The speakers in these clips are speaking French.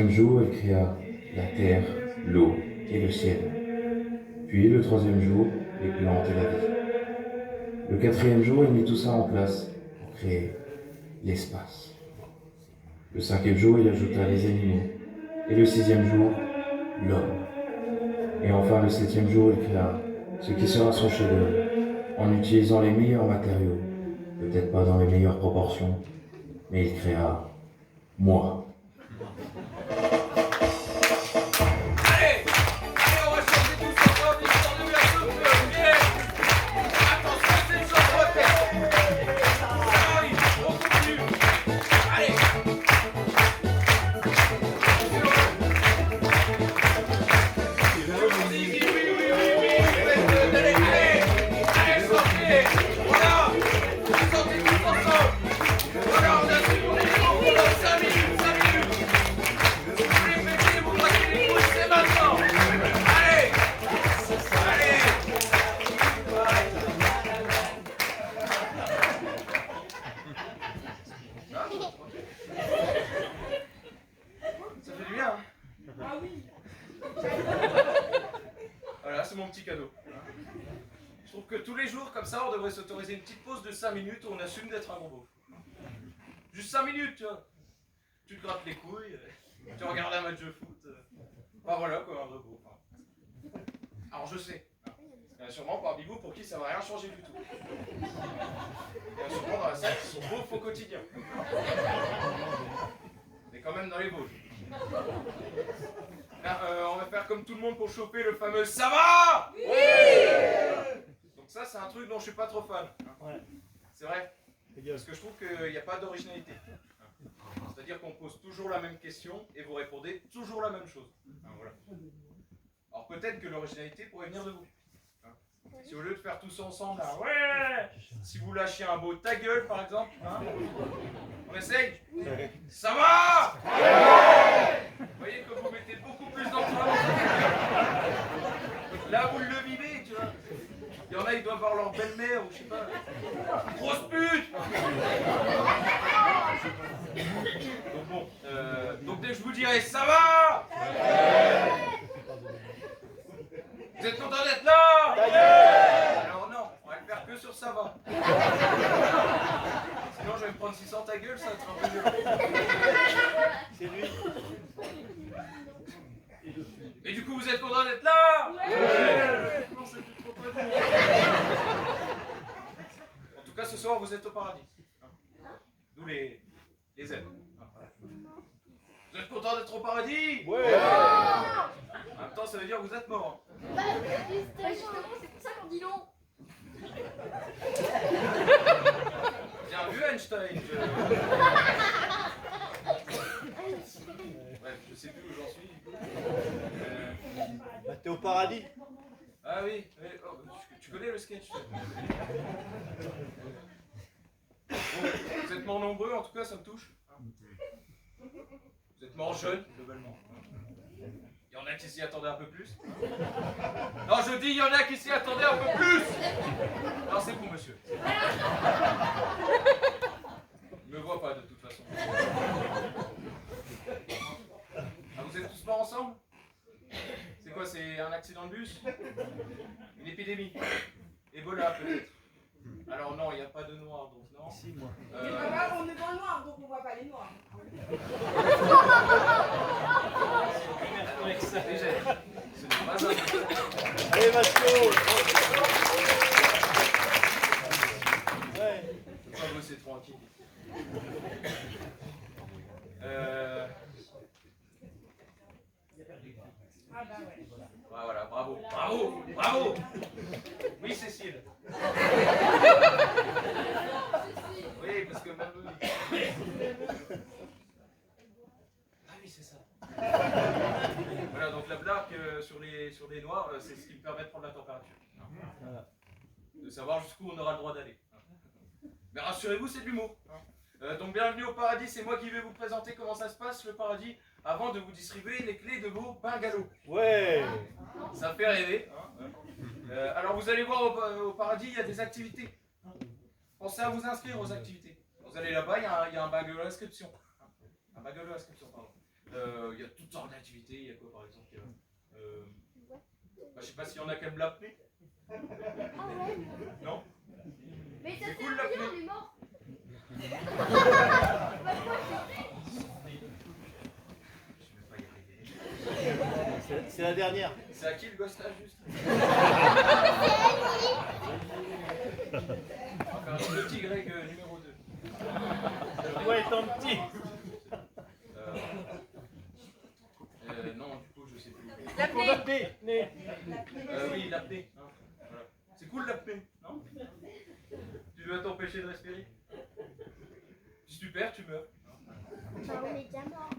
deuxième jour, il créa la terre, l'eau et le ciel. Puis le troisième jour, les plantes et la vie. Le quatrième jour, il mit tout ça en place pour créer l'espace. Le cinquième jour, il ajouta les animaux. Et le sixième jour, l'homme. Et enfin, le septième jour, il créa ce qui sera son chef-d'œuvre, en utilisant les meilleurs matériaux, peut-être pas dans les meilleures proportions, mais il créa moi. Allez, allez, on va chanter tous ensemble l'histoire de la soupe. Bien. Attention, c'est une chose proteste. Ça arrive, on continue. Allez. Oui, oui, oui, oui, oui. Allez, allez, allez, sortez. Voilà. Sortez tous ensemble. Voilà, on a suivi mon élément pendant 5 minutes, 5 minutes. Vous voulez péter, vous braquez les couilles, c'est maintenant. Allez. Allez. Ça fait du bien, hein? Ah oui. Voilà, c'est mon petit cadeau. Je trouve que tous les jours, comme ça, on devrait s'autoriser une petite pause de 5 minutes où on assume d'être un gros beauf. Juste 5 minutes, tu vois. Tu te grattes les couilles, tu regardes un match de foot. Enfin voilà, quoi, un vrai beauf. Alors je sais, il y en a sûrement parmi vous pour qui ça va rien changer du tout. Il y en a sûrement dans la salle qui sont beaufs au quotidien. Mais quand même dans les Vosges. Là, on va faire comme tout le monde pour choper le fameux ça va. Oui. Donc ça c'est un truc dont je suis pas trop fan. Ouais. C'est vrai. Parce que je trouve qu'il n'y a pas d'originalité. C'est-à-dire qu'on pose toujours la même question et vous répondez toujours la même chose. Voilà. Alors peut-être que l'originalité pourrait venir de vous. Si au lieu de faire tous ensemble, là, ouais, si vous lâchiez un beau ta gueule par exemple, hein, on essaye. Ça va. Vous voyez que vous mettez beaucoup plus d'emploi. Là vous le vivez, tu vois. Il y en a, ils doivent voir leur belle-mère ou je sais pas. Grosse pute. Donc bon, donc dès que je vous dirai ça va. Vous êtes content d'être là? Alors non, on va le faire que sur ça va. Sinon je vais me prendre 600 ta gueule, ça va être un peu dur. C'est lui. Et du coup vous êtes content d'être là? Non, c'est plus trop pas dur. En tout cas ce soir vous êtes au paradis. D'où les ailes. Vous êtes content d'être au paradis? Ouais. En même temps ça veut dire que vous êtes mort. Bah, justement, c'est pour ça qu'on dit non. Bien vu Einstein. Bref, je sais plus où j'en suis. Bah, t'es au paradis. Ah oui, oui. Oh, tu connais le sketch. Bon, vous êtes morts nombreux, en tout cas ça me touche. Vous êtes morts jeunes, globalement. Il y en a qui s'y attendaient un peu plus. Non, je dis, il y en a qui s'y attendaient un peu plus. Non, c'est bon, monsieur. Il me voit pas, de toute façon. Ah, vous êtes tous morts ensemble? C'est quoi, c'est un accident de bus? Une épidémie? Ebola, peut-être? Alors non, il n'y a pas de noir, donc non. Si, moi. C'est pas grave, on est dans le noir, donc on voit pas les noirs. Ce n'est pas un... Allez, Vasco. Ouais. Je peux pas bosser tranquille. Ah bah ouais. Ouais, voilà, bravo, bravo, bravo. Oui, Cécile. Oui, parce que même eux... Ah oui, c'est ça. Voilà, donc la blague sur les noirs, c'est ce qui me permet de prendre la température. Voilà. De savoir jusqu'où on aura le droit d'aller. Mais rassurez-vous, c'est de l'humour. Donc bienvenue au paradis, c'est moi qui vais vous présenter comment ça se passe le paradis avant de vous distribuer les clés de vos bungalows. Ouais. Ça fait rêver. Alors vous allez voir au paradis, il y a des activités. Pensez à vous inscrire aux activités. Vous allez là-bas, il y a un bungalow d'inscription. Un bungalow d'inscription, pardon. Il y a toutes sortes d'activités. Il y a quoi par exemple? Je sais pas s'il y en a qui aiment l'apnée. Ah ouais. Non? Mais ça C'est fait cool, rien, l'apnée. on est mort. Je vais pas y arriver. C'est la dernière. C'est à qui le gosse là juste? On va faire le petit Greg numéro 2. Moi étant petit. Non, du coup, je sais plus. Pour l'apnée. Oui, l'apnée. Hein, voilà. C'est cool l'apnée, non? Tu dois t'empêcher de respirer. Si tu perds, tu meurs. Bah, on est déjà mort.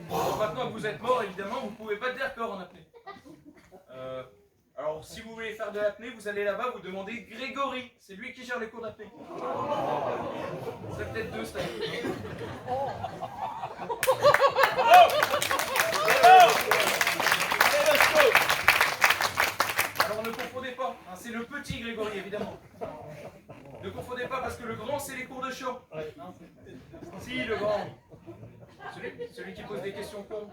Bon, maintenant que vous êtes mort, évidemment, vous ne pouvez pas dire corps en apnée. Alors, si vous voulez faire de l'apnée, vous allez là-bas, vous demandez Grégory. C'est lui qui gère les cours d'apnée. C'est peut-être deux, ça. Alors, ne confondez pas. Hein, c'est le petit Grégory, évidemment. Ne confondez pas parce que le grand, c'est les cours de chant. Hein, si, le grand. Celui qui pose des questions comme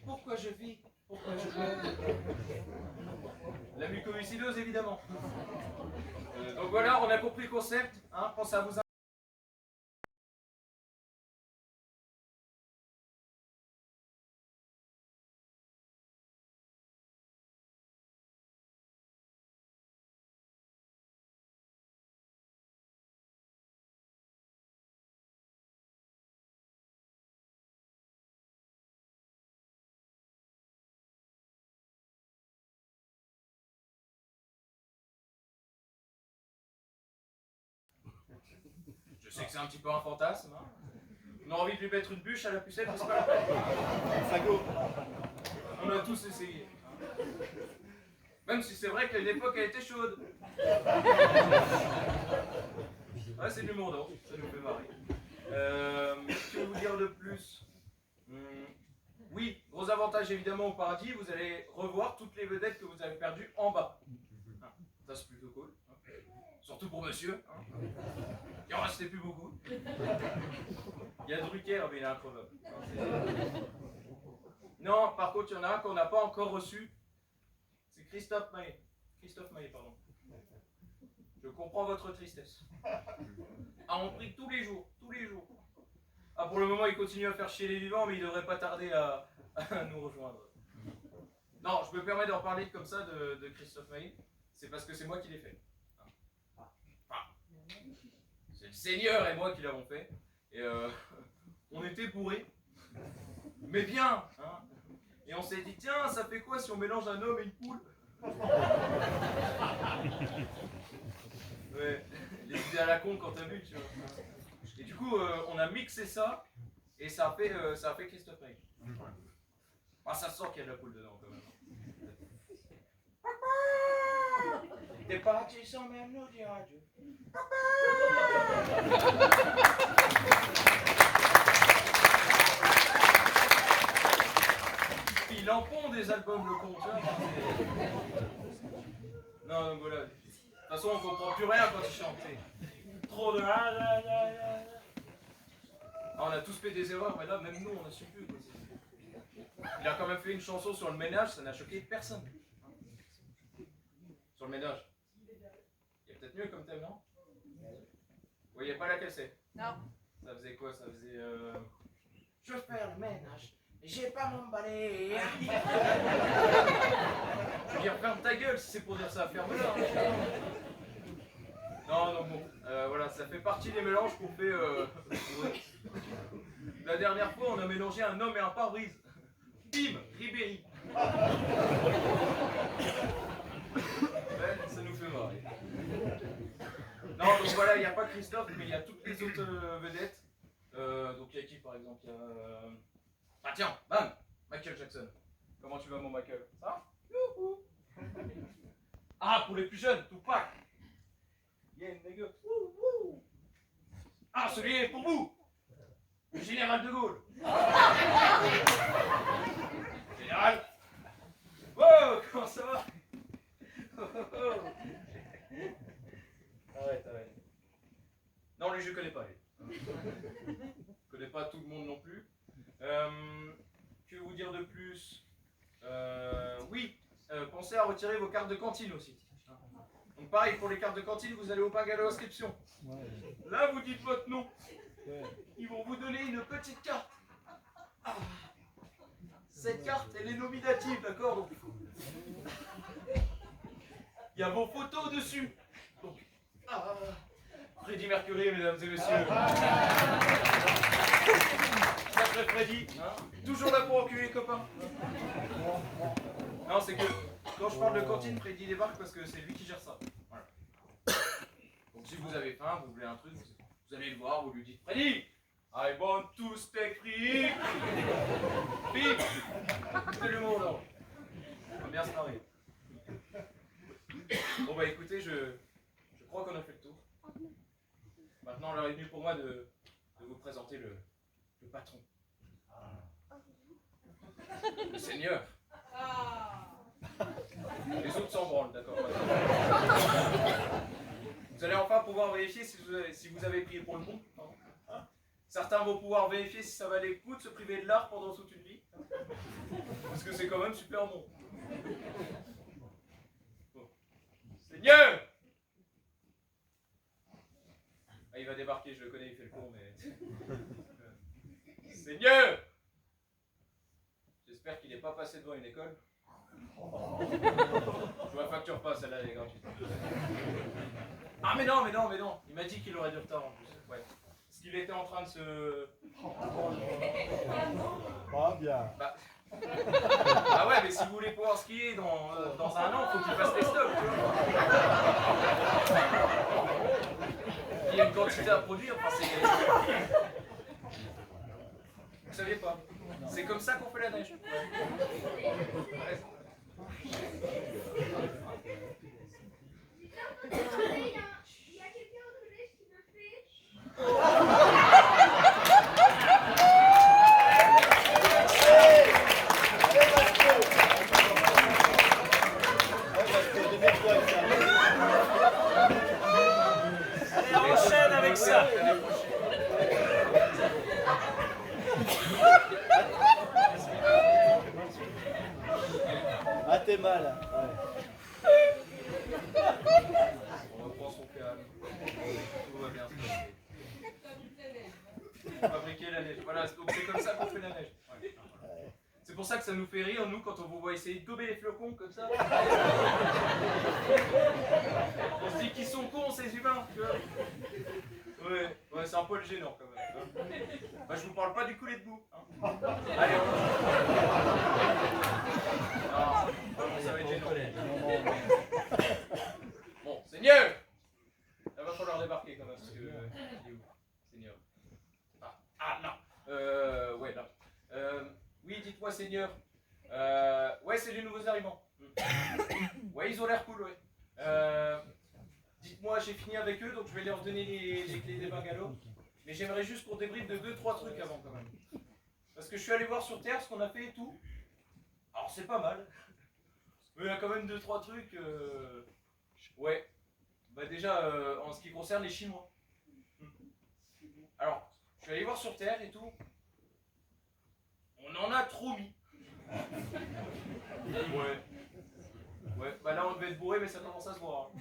pourquoi je vis? Pourquoi je meurs? La mucoviscidose, évidemment. Donc voilà, on a compris le concept. Hein, pensez à vous. Je sais que c'est un petit peu un fantasme. Hein. On a envie de lui mettre une bûche à la pucelle, mais c'est pas la peine. Fagot. On a tous essayé. Même si c'est vrai qu'à une époque, elle était chaude. Ouais, c'est de l'humour d'or, ça nous fait marrer. Que vous dire de plus? Oui, gros avantage évidemment au paradis, vous allez revoir toutes les vedettes que vous avez perdues en bas. Ça c'est plutôt cool. Surtout pour monsieur. Il en restait plus beaucoup. Il y a Drucker, mais il est incroyable. Non, par contre, il y en a un qu'on n'a pas encore reçu. C'est Christophe Maé. Christophe Maé, pardon. Je comprends votre tristesse. Ah, on prie tous les jours, tous les jours. Ah, pour le moment, il continue à faire chier les vivants, mais il devrait pas tarder à nous rejoindre. Non, je me permets d'en parler comme ça de Christophe Maé. C'est parce que c'est moi qui l'ai fait. C'est le Seigneur et moi qui l'avons fait. Et on était bourrés. Mais bien, hein. Et on s'est dit, tiens, ça fait quoi si on mélange un homme et une poule? Ouais, les idées à la con quand t'as vu, tu vois. Et du coup, on a mixé ça, et ça a fait Christophe Maé. Ah, ça sent qu'il y a de la poule dedans, quand même. T'es parti sans même nous dire adieu. Il en pond des albums, le con, tu vois. Non, donc voilà. De toute façon, on comprend plus rien quand il chante. Trop de... Ah, on a tous fait des erreurs, mais là, même nous, on a su plus. Quoi. Il a quand même fait une chanson sur le ménage, ça n'a choqué personne. Sur le ménage. Il y a peut-être mieux comme thème, non? Vous voyez pas laquelle c'est? Non. Ça faisait quoi? Ça faisait... Je veux faire le ménage. J'ai pas mon balai. Je veux dire, ferme ta gueule si c'est pour dire ça, ferme-la. Hein. Non, non, bon, voilà, ça fait partie des mélanges qu'on fait. La dernière fois, on a mélangé un homme et un pare-brise. Bim, Ribéry. Ouais, ça nous fait marrer. Non, donc voilà, il n'y a pas Christophe, mais il y a toutes les autres vedettes. Donc il y a qui par exemple? Il y a... Ah tiens, bam, Michael Jackson. Comment tu vas mon Michael? Ça va? Youhou. Ah, pour les plus jeunes, Tupac. Yeah, nigga. Ah, celui-là est pour vous. Le général de Gaulle. Général. Oh, comment ça va? Oh, oh, oh. je connais pas les. Je connais pas tout le monde non plus. Que vous dire de plus? Oui, pensez à retirer vos cartes de cantine aussi. Donc pareil, pour les cartes de cantine, vous allez au bungalow inscription. Là, vous dites votre nom. Ils vont vous donner une petite carte. Ah. Cette carte, elle est nominative, d'accord? Donc, il y a vos photos dessus. Donc, Freddie Mercury, mesdames et messieurs. Sacré Freddy, hein, toujours là pour enculer les copains. Non, c'est que quand je parle de cantine, Freddy débarque parce que c'est lui qui gère ça. Voilà. Donc si vous avez faim, vous voulez un truc, vous allez le voir, vous lui dites Freddy, I want to steak frites. Bip. C'est le mot là. On va bien se marrer. Bon bah écoutez, je crois qu'on a fait le tour. Maintenant l'heure est venue pour moi de vous présenter le patron. Le seigneur. Les autres s'en branlent, d'accord. Vous allez enfin pouvoir vérifier si vous avez prié pour le bon. Hein? Certains vont pouvoir vérifier si ça valait le coup de se priver de l'art pendant toute une vie. Parce que c'est quand même super bon. Bon. Seigneur! Ah, il va débarquer, je le connais, il fait le con, mais... Seigneur! J'espère qu'il n'est pas passé devant une école. Je vous la facture pas, celle-là, elle est gratuite. Ah mais non. Il m'a dit qu'il aurait du retard en plus. Ouais. Parce qu'il était en train de se... Pas bien. Bah... Ah ouais, mais si vous voulez pouvoir skier dans un an, il faut qu'il fasse les stops. Il y a une quantité à produire, enfin c'est... Vous saviez pas? C'est comme ça qu'on fait la neige. Ouais. Il y a quelqu'un au collège qui me fait. Allez, enchaîne avec ça. Ah, t'es mal. Ouais. On reprend son calme. Tout va bien se passer. Fabriquer la neige. Voilà, donc c'est comme ça qu'on fait la neige. Ouais. C'est pour ça que ça nous fait rire, nous, quand on vous voit essayer de gober les flocons comme ça. On se dit qu'ils sont cons, ces humains. Tu vois. Ouais, c'est un peu gênant quand même. Hein. Bah, je vous parle pas du couler debout. Hein. Allez, ça va être gênant. Bon, Seigneur! Il va falloir débarquer quand même, parce que... il est où, Seigneur? Non. Ouais, là. Oui, dites-moi, Seigneur. Ouais, c'est les nouveaux arrivants. Ouais, ils ont l'air cool, ouais. Dites-moi, j'ai fini avec eux, donc je vais leur donner les clés des bungalows. Mais j'aimerais juste qu'on débriefe de 2-3 trucs avant, quand même. Parce que je suis allé voir sur Terre ce qu'on a fait et tout. Alors, c'est pas mal. Mais il y a quand même 2-3 trucs... Ouais. Bah déjà, en ce qui concerne les Chinois. Alors, je suis allé voir sur Terre et tout. On en a trop mis. Ouais, bah là on devait être bourré, mais ça commence à se voir. Hein.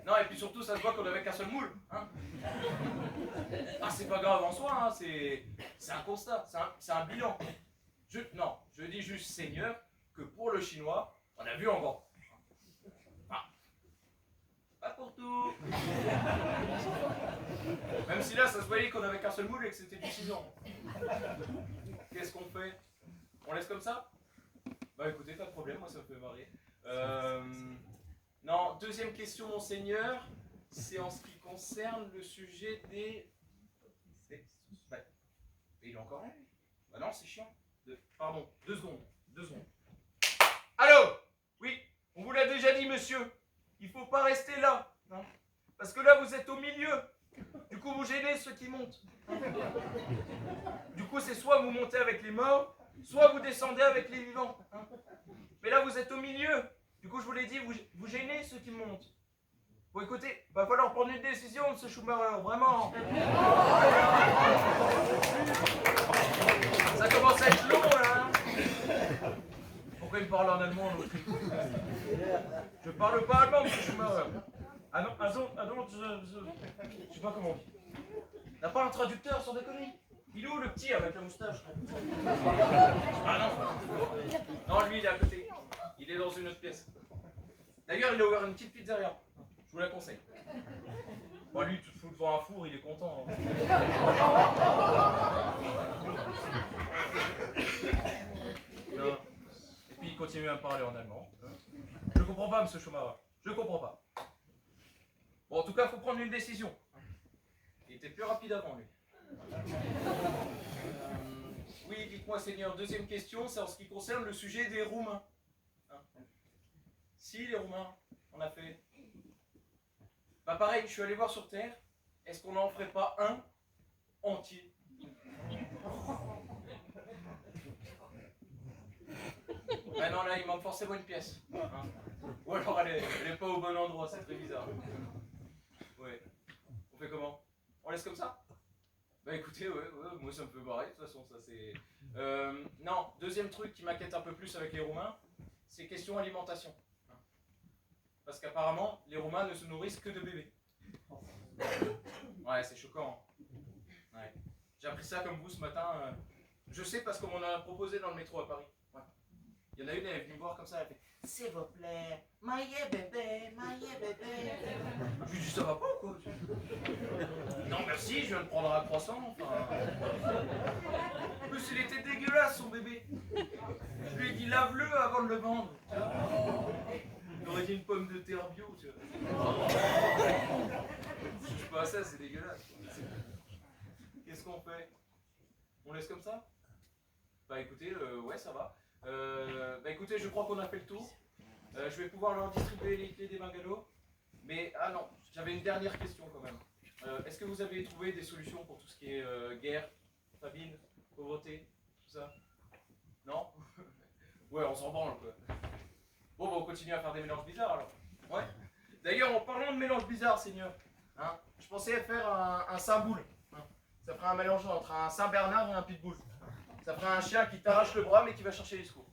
Non, et puis surtout, ça se voit qu'on avait qu'un seul moule. Hein. Ah, c'est pas grave en soi, hein, c'est un constat, c'est un bilan. Non, je dis juste, Seigneur, que pour le chinois, on a vu en grand. Pas pour tout. Même si là, ça se voyait qu'on avait qu'un seul moule et que c'était du 6 ans. Qu'est-ce qu'on fait? On laisse comme ça? Bah écoutez, pas de problème, moi ça me fait marrer. Non, deuxième question, monseigneur, c'est en ce qui concerne le sujet des... Bah, il est encore là? Bah non, c'est chiant. Pardon, 2 secondes. Allô? Oui, on vous l'a déjà dit, monsieur. Il faut pas rester là. Hein, parce que là, vous êtes au milieu. Du coup, vous gênez ceux qui montent. Du coup, c'est soit vous montez avec les morts, soit vous descendez avec les vivants. Hein. Mais là, vous êtes au milieu. Du coup, je vous l'ai dit, vous gênez ceux qui montent. Bon, écoutez, va falloir prendre une décision, monsieur Schumacher, vraiment. Ça commence à être long, là. Pourquoi il me parle en allemand, l'autre? Je parle pas allemand, monsieur Schumacher. Ah non, je sais pas comment on dit. N'a pas un traducteur, sans déconner. Il est où, le petit, avec la moustache? Ah non. Non, lui, il est à côté. Il est dans une autre pièce. D'ailleurs, il a ouvert une petite pizzeria. Je vous la conseille. Bon, lui, tu te fous devant un four, il est content. Hein. Non. Et puis, il continue à me parler en allemand. Je comprends pas, monsieur Schumacher. Je comprends pas. Bon, en tout cas, il faut prendre une décision. Il était plus rapide avant, lui. Oui, dites-moi, Seigneur. Deuxième question, c'est en ce qui concerne le sujet des Roumains. Hein? Si, les Roumains, on a fait. Bah pareil, je suis allé voir sur Terre. Est-ce qu'on n'en ferait pas un entier? Ah non, là, il manque forcément une pièce. Hein? Ou alors, elle est pas au bon endroit, c'est très bizarre. Ouais. On fait comment? On laisse comme ça? Bah écoutez, ouais, moi ça me fait barrer, de toute façon, ça c'est... non, deuxième truc qui m'inquiète un peu plus avec les Roumains, c'est question alimentation. Parce qu'apparemment, les Roumains ne se nourrissent que de bébés. Ouais, c'est choquant. Ouais. J'ai appris ça comme vous ce matin. Je sais parce qu'on m'en a proposé dans le métro à Paris. Ouais. Il y en a une, elle est venue me voir comme ça, elle fait « S'il vous plaît, maillé bébé, maillé bébé. » Je lui dis « Ça va pas ou quoi ?» Non merci, je viens de prendre un croissant, enfin... En plus, il était dégueulasse, son bébé. Je lui ai dit « Lave-le avant de le vendre. » Il aurait dit une pomme de terre bio, tu vois. Je touche pas à ça, c'est dégueulasse. Qu'est-ce qu'on fait? On laisse comme ça? Bah écoutez, ouais, ça va. Bah écoutez, je crois qu'on a fait le tour. Je vais pouvoir leur distribuer les clés des bungalows. Mais, ah non, j'avais une dernière question quand même. Est-ce que vous avez trouvé des solutions pour tout ce qui est guerre, famine, pauvreté, tout ça? Non? Ouais, on s'en branle quoi. Bon, bah, on continue à faire des mélanges bizarres alors. Ouais. D'ailleurs, en parlant de mélanges bizarres, Seigneur, hein, je pensais faire un Saint-Boule. Hein. Ça ferait un mélange entre un Saint-Bernard et un Pitbull. Ça ferait un chien qui t'arrache le bras mais qui va chercher les secours.